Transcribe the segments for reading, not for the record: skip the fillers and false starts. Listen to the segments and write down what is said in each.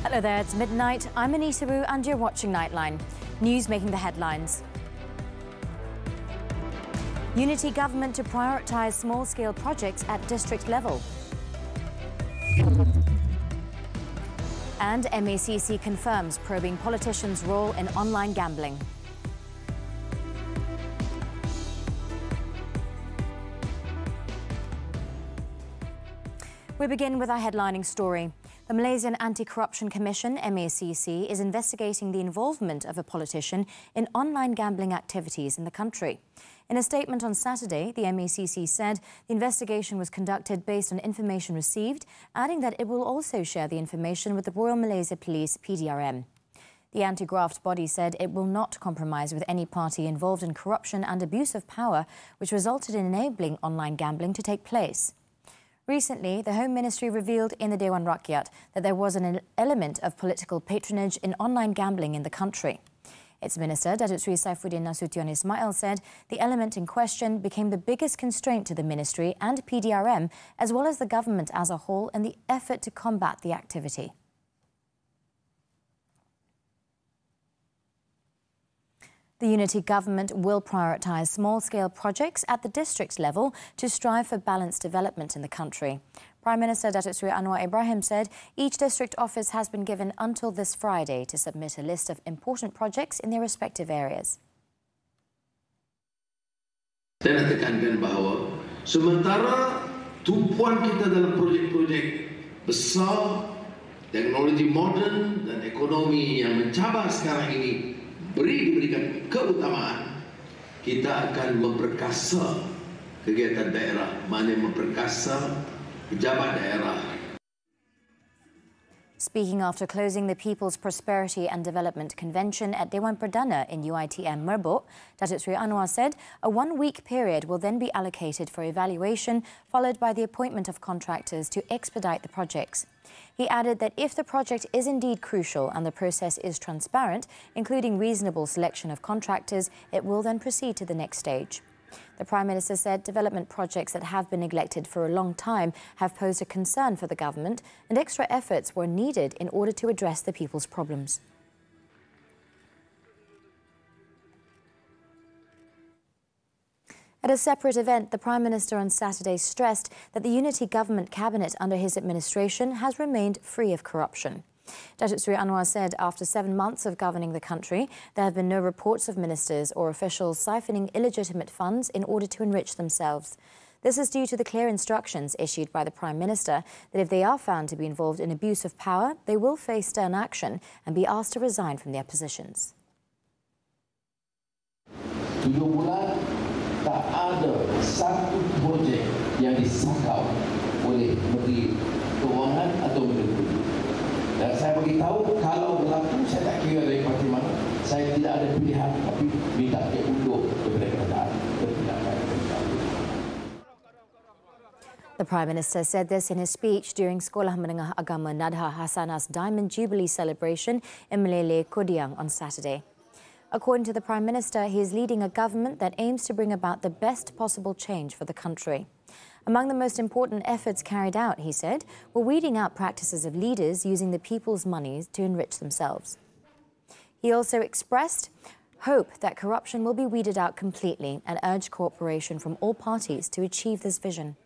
Hello there, it's midnight. I'm Anita and you're watching Nightline. News making the headlines. Unity government to prioritise small-scale projects at district level. And MACC confirms probing politicians' role in online gambling. We begin with our headlining story. The Malaysian Anti-Corruption Commission, MACC, is investigating the involvement of a politician in online gambling activities in the country. In a statement on Saturday, the MACC said the investigation was conducted based on information received, adding that it will also share the information with the Royal Malaysia Police, PDRM. The anti-graft body said it will not compromise with any party involved in corruption and abuse of power, which resulted in enabling online gambling to take place. Recently, the Home Ministry revealed in the Dewan Rakyat that there was an element of political patronage in online gambling in the country. Its Minister, Datuk Sri Saifuddin Nasution Ismail, said the element in question became the biggest constraint to the Ministry and PDRM, as well as the government as a whole, in the effort to combat the activity. The Unity government will prioritise small-scale projects at the district level to strive for balanced development in the country. Prime Minister Datuk Sri Anwar Ibrahim said each district office has been given until this Friday to submit a list of important projects in their respective areas. Saya nak tekankan bahawa sementara tumpuan kita dalam projek-projek besar, teknologi moden dan ekonomi yang mencabar sekarang ini diberikan keutamaan, kita akan memperkasa kegiatan daerah, maknanya memperkasa pejabat daerah. Speaking after closing the People's Prosperity and Development Convention at Dewan Perdana in UiTM Merbok, Datuk Sri Anwar said a one-week period will then be allocated for evaluation, followed by the appointment of contractors to expedite the projects. He added that if the project is indeed crucial and the process is transparent, including reasonable selection of contractors, it will then proceed to the next stage. The Prime Minister said development projects that have been neglected for a long time have posed a concern for the government, and extra efforts were needed in order to address the people's problems. At a separate event, the Prime Minister on Saturday stressed that the Unity Government Cabinet under his administration has remained free of corruption. Datuk Sri Anwar said after 7 months of governing the country, there have been no reports of ministers or officials siphoning illegitimate funds in order to enrich themselves. This is due to the clear instructions issued by the Prime Minister that if they are found to be involved in abuse of power, they will face stern action and be asked to resign from their positions. 7 bulan tak ada satu projek yang disakau oleh Menteri Keuangan atau Menteri. Dan saya beritahu kalau berlaku saya tak kira dari parti mana, saya tidak ada pilihan tapi minta dia undur daripada kerajaan bertindakan. The Prime Minister said this in his speech during Sekolah Menengah Agama Nadha Hasanah's Diamond Jubilee celebration in Melele, Kodiang on Saturday. According to the Prime Minister, he is leading a government that aims to bring about the best possible change for the country. Among the most important efforts carried out, he said, were weeding out practices of leaders using the people's monies to enrich themselves. He also expressed hope that corruption will be weeded out completely and urged cooperation from all parties to achieve this vision.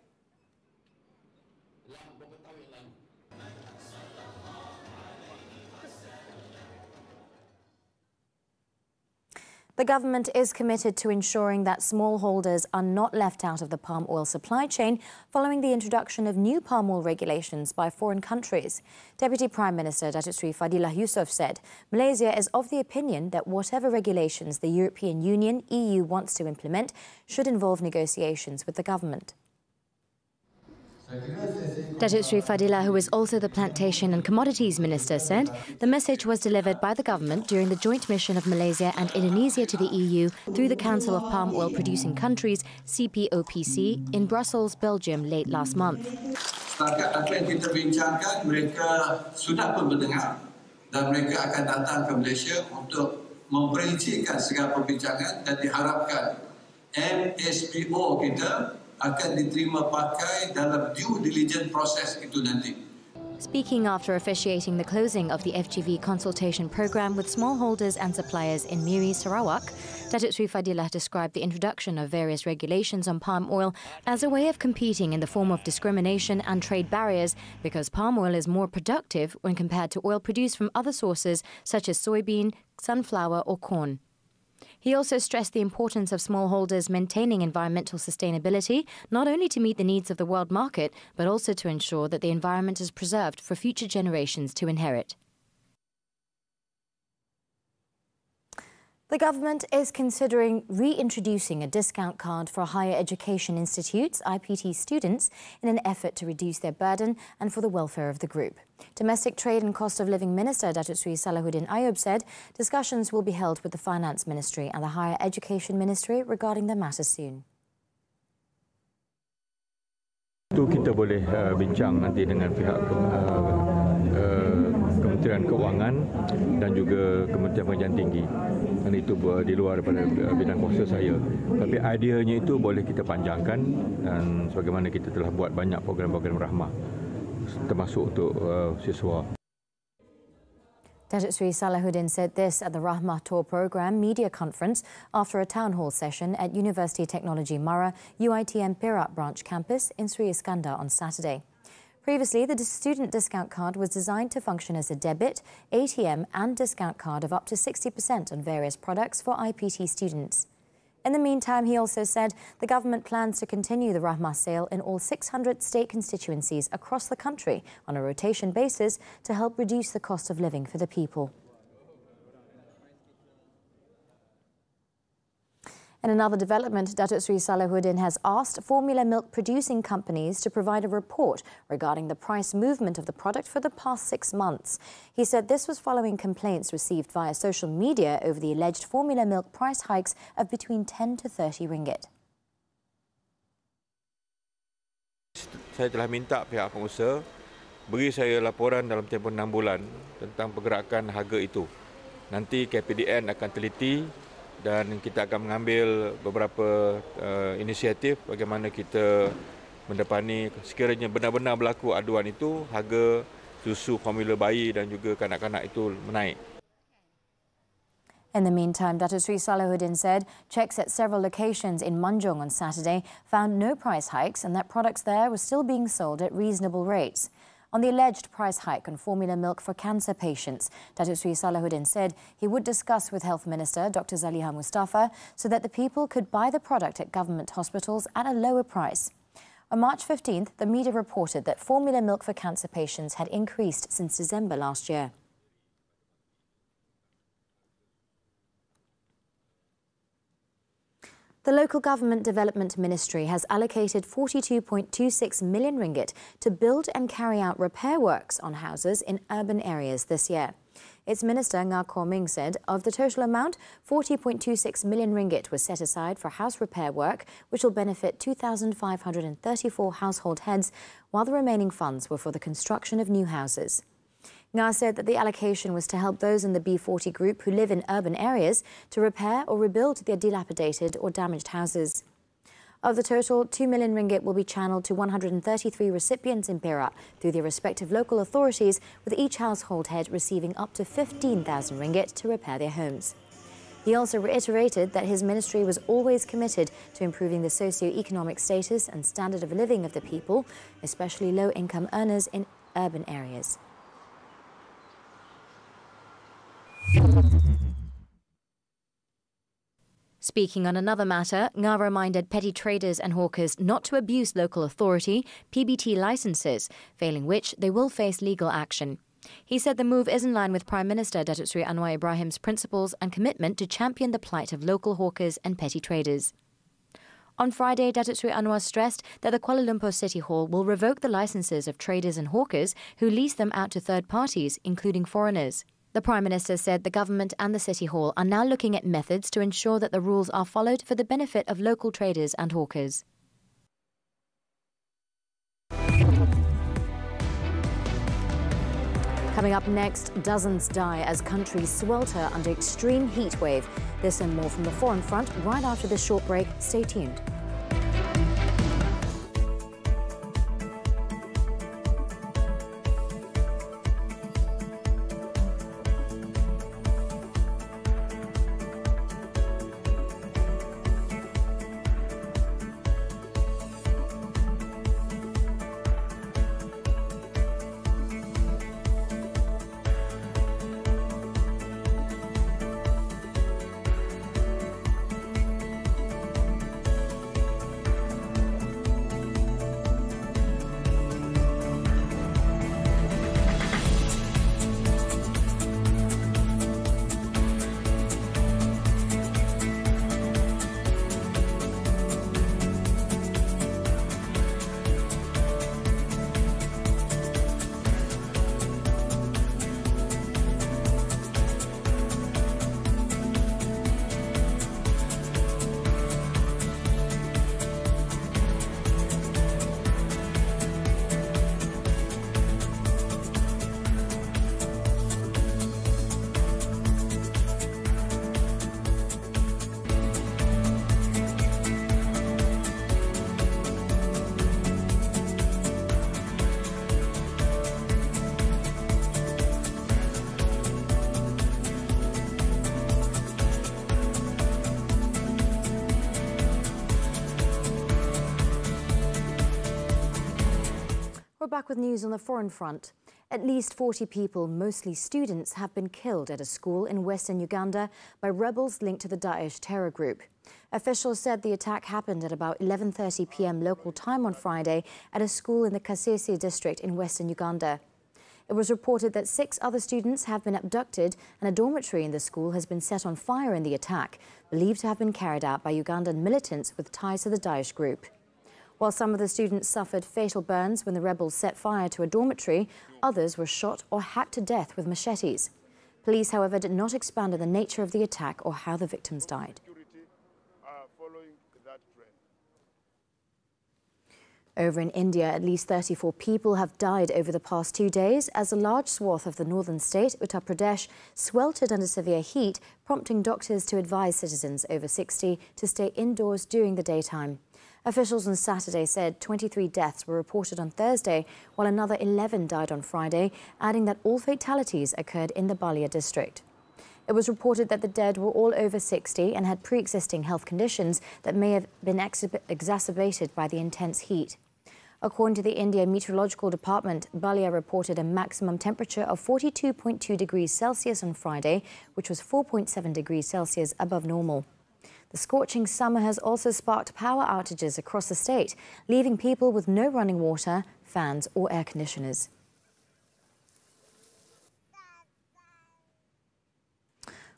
The government is committed to ensuring that smallholders are not left out of the palm oil supply chain following the introduction of new palm oil regulations by foreign countries. Deputy Prime Minister Datuk Sri Fadilah Yusof said Malaysia is of the opinion that whatever regulations the European Union, EU, wants to implement should involve negotiations with the government. Datuk Sri Fadilah, who is also the Plantation and Commodities Minister, said the message was delivered by the government during the joint mission of Malaysia and Indonesia to the EU through the Council of Palm Oil Producing Countries, CPOPC, in Brussels, Belgium, late last month. Setakat apa yang kita bincangkan, mereka sudah pun mendengar dan mereka akan datang ke Malaysia untuk memperincikan segala perbincangan dan diharapkan MSPO kita akan diterima pakai dalam due diligence proses itu nanti. Speaking after officiating the closing of the FGV consultation program with smallholders and suppliers in Miri, Sarawak, Datuk Sri Fadilah described the introduction of various regulations on palm oil as a way of competing in the form of discrimination and trade barriers because palm oil is more productive when compared to oil produced from other sources such as soybean, sunflower or corn. He also stressed the importance of smallholders maintaining environmental sustainability, not only to meet the needs of the world market, but also to ensure that the environment is preserved for future generations to inherit. The government is considering reintroducing a discount card for higher education institutes, IPT students, in an effort to reduce their burden and for the welfare of the group. Domestic Trade and Cost of Living Minister Datuk Sri Salahuddin Ayub said discussions will be held with the Finance Ministry and the Higher Education Ministry regarding the matter soon. Itu kita boleh bincang nanti dengan pihak Kementerian Keuangan dan juga Kementerian Pengajian Tinggi. Dan itu di luar daripada bidang kuasa saya. Tapi ideanya itu boleh kita panjangkan dan sebagaimana kita telah buat banyak program-program rahmah termasuk untuk siswa. Datuk Sri Salahuddin said this at the Rahmah Tour Programme media conference after a town hall session at University Technology Mara, UiTM Perak branch campus in Sri Iskandar on Saturday. Previously, the student discount card was designed to function as a debit, ATM and discount card of up to 60% on various products for IPT students. In the meantime, he also said the government plans to continue the Rahmah sale in all 600 state constituencies across the country on a rotation basis to help reduce the cost of living for the people. In another development, Datuk Sri Salahuddin has asked formula milk producing companies to provide a report regarding the price movement of the product for the past 6 months. He said this was following complaints received via social media over the alleged formula milk price hikes of between 10 to 30 ringgit. Saya telah minta pihak pengusaha beri saya laporan dalam tempoh 6 bulan tentang pergerakan harga itu. Nanti KPDN akan teliti dan kita akan mengambil beberapa inisiatif bagaimana kita mendepani sekiranya benar-benar berlaku aduan itu, harga susu formula bayi dan juga kanak-kanak itu menaik. In the meantime, Datuk Sri Salahuddin said checks at several locations in Manjung on Saturday found no price hikes and that products there were still being sold at reasonable rates. On the alleged price hike on formula milk for cancer patients, Datuk Sri Salahuddin said he would discuss with Health Minister Dr. Zaliha Mustafa so that the people could buy the product at government hospitals at a lower price. On March 15th, the media reported that formula milk for cancer patients had increased since December last year. The Local Government Development Ministry has allocated 42.26 million ringgit to build and carry out repair works on houses in urban areas this year. Its Minister, Nga Khaw Ming, said of the total amount, 40.26 million ringgit was set aside for house repair work, which will benefit 2,534 household heads, while the remaining funds were for the construction of new houses. Nga said that the allocation was to help those in the B40 group who live in urban areas to repair or rebuild their dilapidated or damaged houses. Of the total, 2 million ringgit will be channeled to 133 recipients in Perak through their respective local authorities, with each household head receiving up to 15,000 ringgit to repair their homes. He also reiterated that his ministry was always committed to improving the socio-economic status and standard of living of the people, especially low-income earners in urban areas. Speaking on another matter, Nga reminded petty traders and hawkers not to abuse local authority PBT licences, failing which they will face legal action. He said the move is in line with Prime Minister Datuk Sri Anwar Ibrahim's principles and commitment to champion the plight of local hawkers and petty traders. On Friday, Datuk Sri Anwar stressed that the Kuala Lumpur City Hall will revoke the licences of traders and hawkers who lease them out to third parties, including foreigners. The Prime Minister said the government and the City Hall are now looking at methods to ensure that the rules are followed for the benefit of local traders and hawkers. Coming up next, dozens die as countries swelter under extreme heat wave. This and more from the foreign front right after this short break. Stay tuned. back with news on the foreign front. At least 40 people, mostly students, have been killed at a school in western Uganda by rebels linked to the Daesh terror group. Officials said the attack happened at about 11:30 p.m. local time on Friday at a school in the Kasese district in western Uganda. It was reported that 6 other students have been abducted and a dormitory in the school has been set on fire in the attack, believed to have been carried out by Ugandan militants with ties to the Daesh group. While some of the students suffered fatal burns when the rebels set fire to a dormitory, others were shot or hacked to death with machetes. Police, however, did not expand on the nature of the attack or how the victims died. Over in India, at least 34 people have died over the past 2 days as a large swath of the northern state, Uttar Pradesh, sweltered under severe heat, prompting doctors to advise citizens over 60 to stay indoors during the daytime. Officials on Saturday said 23 deaths were reported on Thursday, while another 11 died on Friday, adding that all fatalities occurred in the Balia district. It was reported that the dead were all over 60 and had pre-existing health conditions that may have been exacerbated by the intense heat. According to the India Meteorological Department, Balia reported a maximum temperature of 42.2 degrees Celsius on Friday, which was 4.7 degrees Celsius above normal. The scorching summer has also sparked power outages across the state, leaving people with no running water, fans or air conditioners.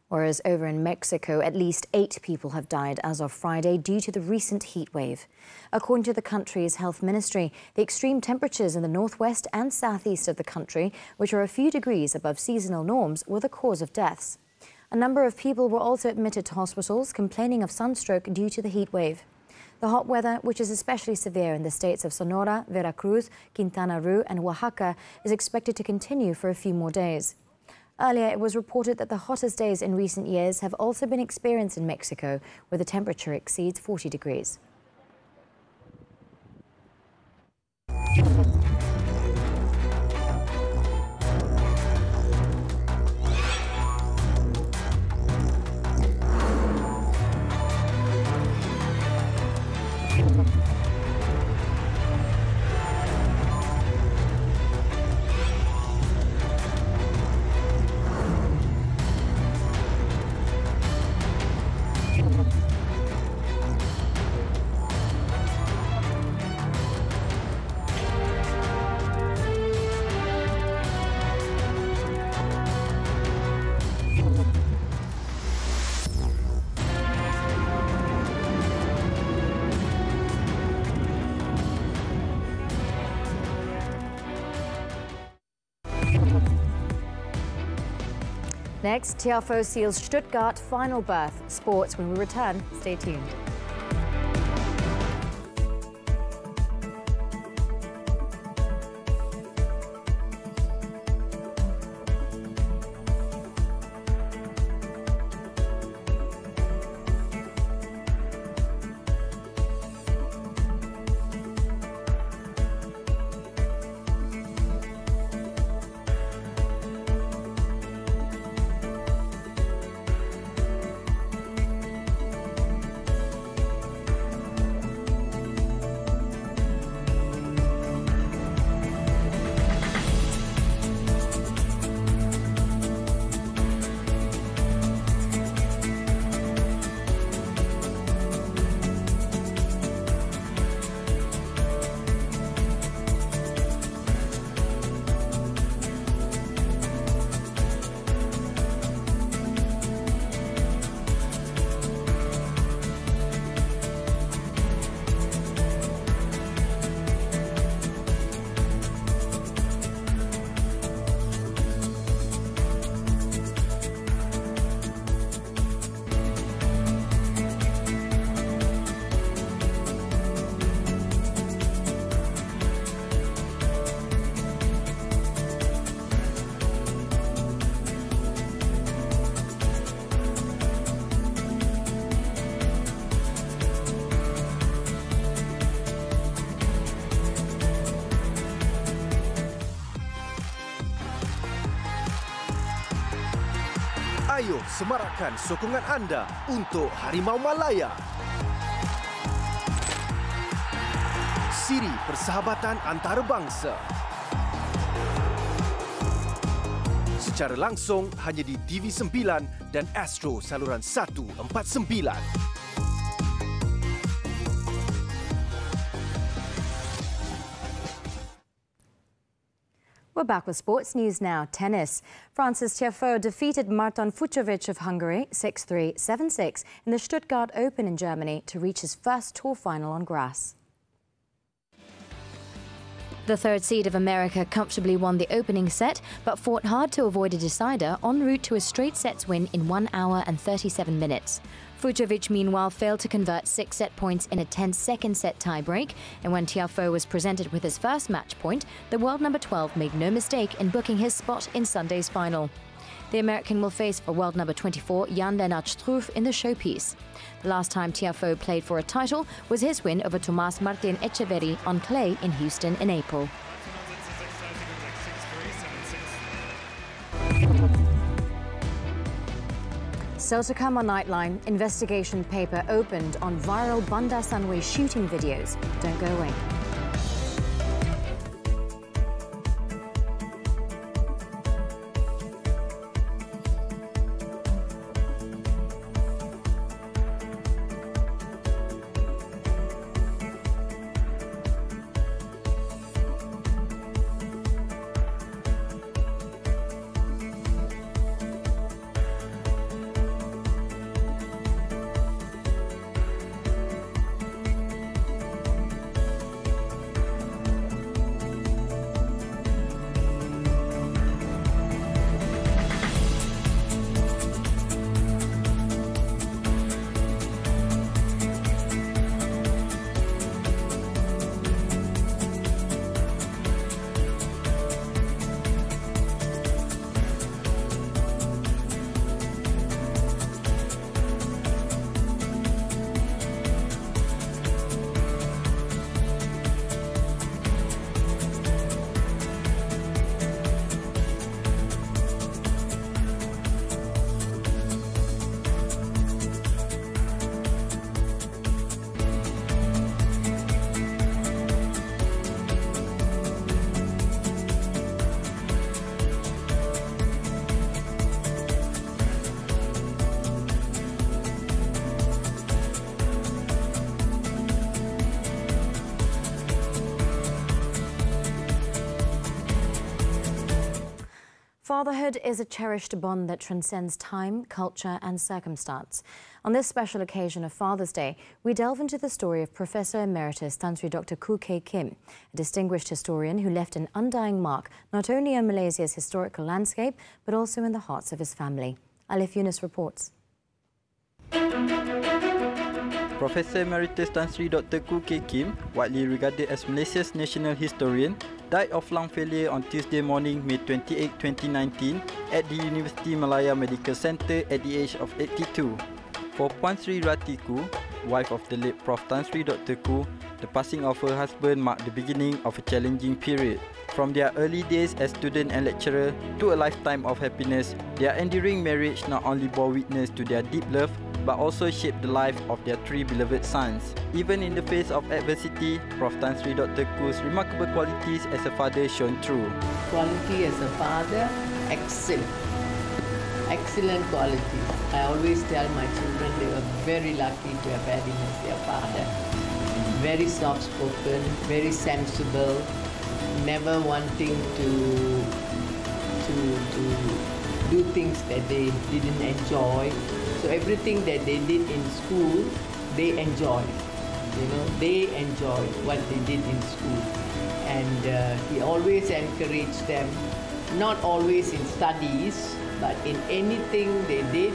Whereas over in Mexico, at least 8 people have died as of Friday due to the recent heat wave. According to the country's health ministry, the extreme temperatures in the northwest and southeast of the country, which are a few degrees above seasonal norms, were the cause of deaths. A number of people were also admitted to hospitals complaining of sunstroke due to the heat wave. The hot weather, which is especially severe in the states of Sonora, Veracruz, Quintana Roo and Oaxaca, is expected to continue for a few more days. Earlier, it was reported that the hottest days in recent years have also been experienced in Mexico, where the temperature exceeds 40 degrees. Next, Tiafo seals Stuttgart final berth. Sports when we return. Stay tuned. Ayo semarakkan sokongan anda untuk Harimau Malaya. Siri Persahabatan Antarabangsa. secara langsung hanya di TV9 dan Astro saluran 149. We're back with sports news now. Tennis. Francis Tiafoe defeated Marton Fucsovics of Hungary 6-3, 7-6 in the Stuttgart Open in Germany to reach his first tour final on grass. The third seed of America comfortably won the opening set, but fought hard to avoid a decider en route to a straight sets win in 1 hour and 37 minutes. Fucsovics, meanwhile, failed to convert 6 set points in a tense second set tiebreak, and when Tiafoe was presented with his first match point, the world number 12 made no mistake in booking his spot in Sunday's final. The American will face world number 24 Jan-Lennart Struff in the showpiece. The last time Tiafoe played for a title was his win over Tomás Martín Echeverry on clay in Houston in April. So to come on Nightline, investigation paper opened on viral Banda Sunway shooting videos. Don't go away. Fatherhood is a cherished bond that transcends time, culture and circumstance. On this special occasion of Father's Day, we delve into the story of Professor Emeritus Tan Sri Dr. Koo Kay Kim, a distinguished historian who left an undying mark not only on Malaysia's historical landscape, but also in the hearts of his family. Alif Yunus reports. Professor Emeritus Tan Sri Dr. Koo Kay Kim, widely regarded as Malaysia's national historian, died of lung failure on Tuesday morning, May 28, 2019, at the University Malaya Medical Centre at the age of 82. For Puan Sri Rati Koo, wife of the late Prof. Tan Sri Dr. Koo, the passing of her husband marked the beginning of a challenging period. From their early days as student and lecturer to a lifetime of happiness, their enduring marriage not only bore witness to their deep love, but also shaped the life of their 3 beloved sons. Even in the face of adversity, Prof. Tan Sri Dr. Koo's remarkable qualities as a father shone through. Quality as a father, excellent. Excellent quality. I always tell my children they were very lucky to have had him as their father. Very soft-spoken, very sensible, never wanting to do things that they didn't enjoy. So everything that they did in school, they enjoyed. You know, they enjoyed what they did in school. And he always encouraged them, not always in studies, but in anything they did,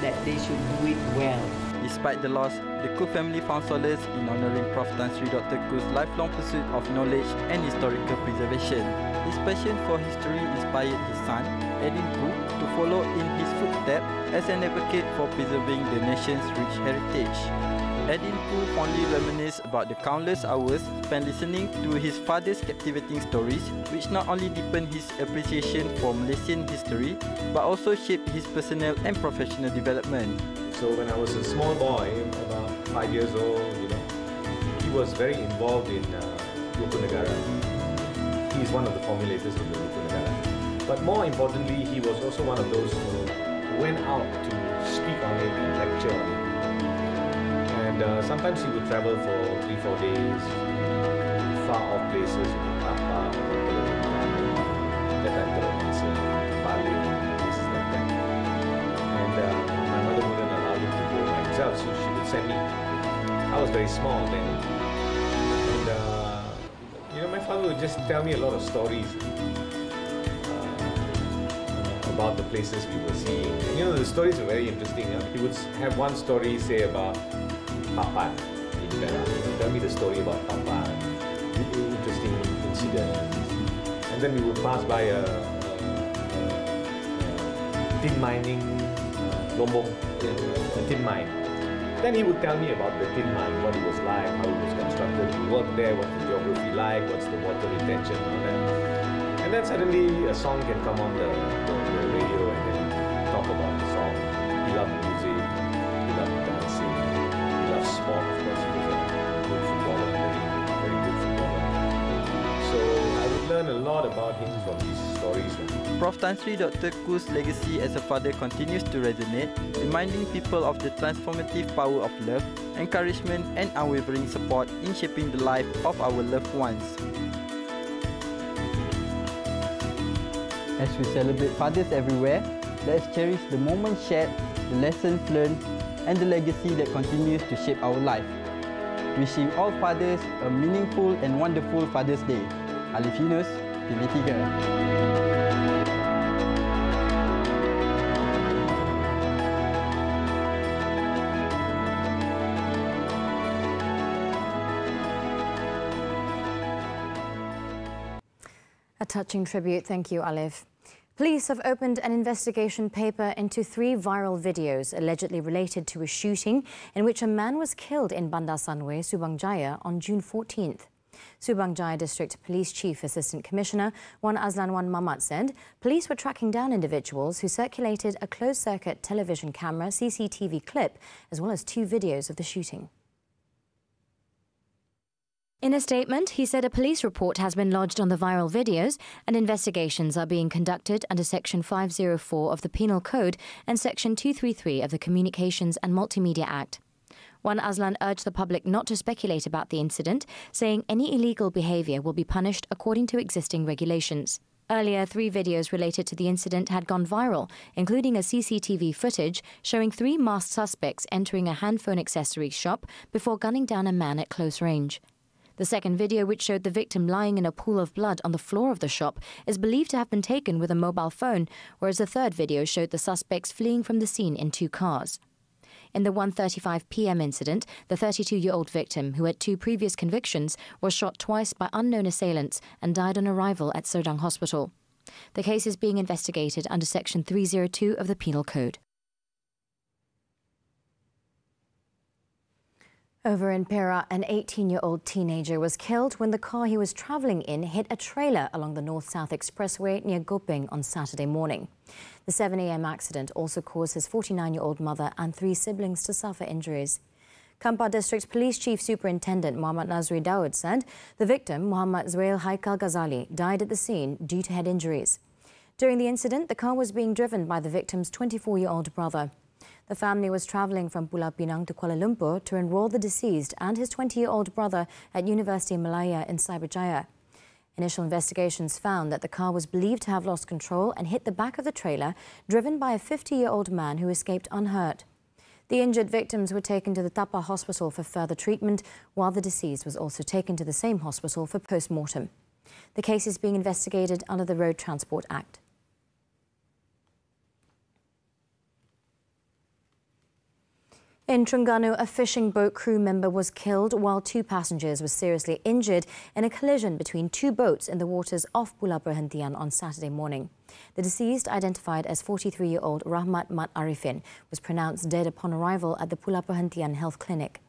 that they should do it well. Despite the loss, the Koo family found solace in honouring Prof. Tan Sri Dr. Koo's lifelong pursuit of knowledge and historical preservation. His passion for history inspired his son, Edin Koo, to follow in his footsteps as an advocate for preserving the nation's rich heritage. Edin Koo fondly reminisced about the countless hours spent listening to his father's captivating stories, which not only deepened his appreciation for Malaysian history, but also shaped his personal and professional development. So when I was a small boy, about 5 years old, he was very involved in Rukun Negara. He is one of the formulators of the Rukun Negara. But more importantly, he was also one of those who went out to speak on it and lecture on it. And sometimes he would travel for 3-4 days, far off places, Papa, Bali, places like that. And my mother wouldn't allow him to go by himself, so she would send me. I was very small then. And my father would just tell me a lot of stories about the places we were seeing. And the stories were very interesting. He would have one story, say, about Papan in Perak. He would tell me the story about Papan, interesting incident. And then we would pass by a tin mining lombok, a tin mine. Then he would tell me about the tin mine, what it was like, how it was constructed, we worked there, what's the geography like, what's the water retention, and all that. And then suddenly a song can come on the radio and then talk about the song. He loved music, he loved dancing, he loved sport, of course. He was a good footballer, very good footballer. So I would learn a lot about him from these stories. Prof. Tan Sri Dr. Ku's legacy as a father continues to resonate, reminding people of the transformative power of love, encouragement and unwavering support in shaping the life of our loved ones. As we celebrate fathers everywhere, let's cherish the moments shared, the lessons learned and the legacy that continues to shape our life. Wishing all fathers a meaningful and wonderful Father's Day. Alif Yunus, TV3. A touching tribute. Thank you, Alif. Police have opened an investigation paper into 3 viral videos allegedly related to a shooting in which a man was killed in Bandar Sunway, Subang Jaya on June 14th. Subang Jaya District Police Chief Assistant Commissioner Wan Azlan Wan Mamat said police were tracking down individuals who circulated a closed-circuit television camera CCTV clip as well as 2 videos of the shooting. In a statement, he said a police report has been lodged on the viral videos and investigations are being conducted under Section 504 of the Penal Code and Section 233 of the Communications and Multimedia Act. Wan Azlan urged the public not to speculate about the incident, saying any illegal behaviour will be punished according to existing regulations. Earlier, 3 videos related to the incident had gone viral, including a CCTV footage showing 3 masked suspects entering a handphone accessories shop before gunning down a man at close range. The second video, which showed the victim lying in a pool of blood on the floor of the shop, is believed to have been taken with a mobile phone, whereas the third video showed the suspects fleeing from the scene in 2 cars. In the 1:35 p.m. incident, the 32-year-old victim, who had 2 previous convictions, was shot twice by unknown assailants and died on arrival at Serdang Hospital. The case is being investigated under Section 302 of the Penal Code. Over in Perak, an 18-year-old teenager was killed when the car he was travelling in hit a trailer along the North-South Expressway near Gopeng on Saturday morning. The 7 a.m. accident also caused his 49-year-old mother and 3 siblings to suffer injuries. Kampar District Police Chief Superintendent Muhammad Nazri Daud said the victim, Muhammad Zuail Haikal Ghazali, died at the scene due to head injuries. During the incident, the car was being driven by the victim's 24-year-old brother. The family was travelling from Pulau Pinang to Kuala Lumpur to enrol the deceased and his 20-year-old brother at University Malaya in Cyberjaya. Initial investigations found that the car was believed to have lost control and hit the back of the trailer, driven by a 50-year-old man who escaped unhurt. The injured victims were taken to the Tapa Hospital for further treatment, while the deceased was also taken to the same hospital for post-mortem. The case is being investigated under the Road Transport Act. In Terengganu, a fishing boat crew member was killed while 2 passengers were seriously injured in a collision between 2 boats in the waters off Pulau Perhentian on Saturday morning. The deceased, identified as 43-year-old Rahmat Mat Arifin, was pronounced dead upon arrival at the Pulau Perhentian Health Clinic.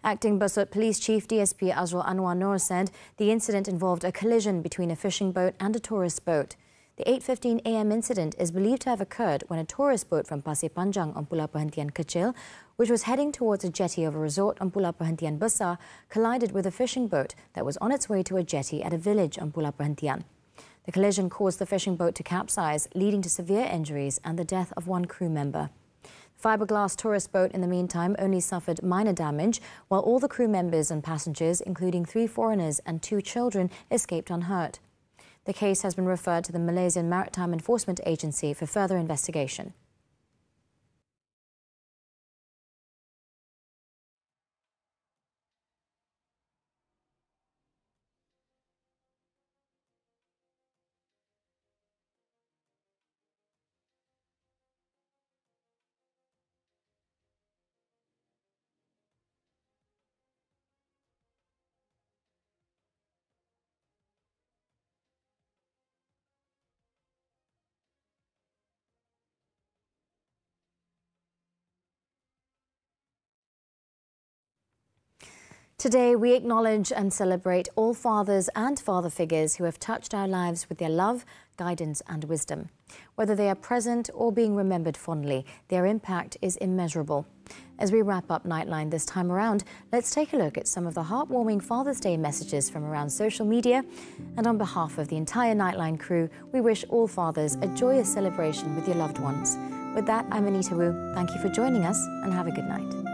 Acting Besut Police Chief DSP Azrul Anwar Noor said the incident involved a collision between a fishing boat and a tourist boat. The 8:15 a.m. incident is believed to have occurred when a tourist boat from Pasir Panjang on Pulau Perhentian Kecil, which was heading towards a jetty of a resort on Pulau Perhentian Besar, collided with a fishing boat that was on its way to a jetty at a village on Pulau Perhentian. The collision caused the fishing boat to capsize, leading to severe injuries and the death of one crew member. The fiberglass tourist boat, in the meantime, only suffered minor damage, while all the crew members and passengers, including 3 foreigners and 2 children, escaped unhurt. The case has been referred to the Malaysian Maritime Enforcement Agency for further investigation. Today, we acknowledge and celebrate all fathers and father figures who have touched our lives with their love, guidance and wisdom. Whether they are present or being remembered fondly, their impact is immeasurable. As we wrap up Nightline this time around, let's take a look at some of the heartwarming Father's Day messages from around social media. And on behalf of the entire Nightline crew, we wish all fathers a joyous celebration with your loved ones. With that, I'm Anita Wu. Thank you for joining us and have a good night.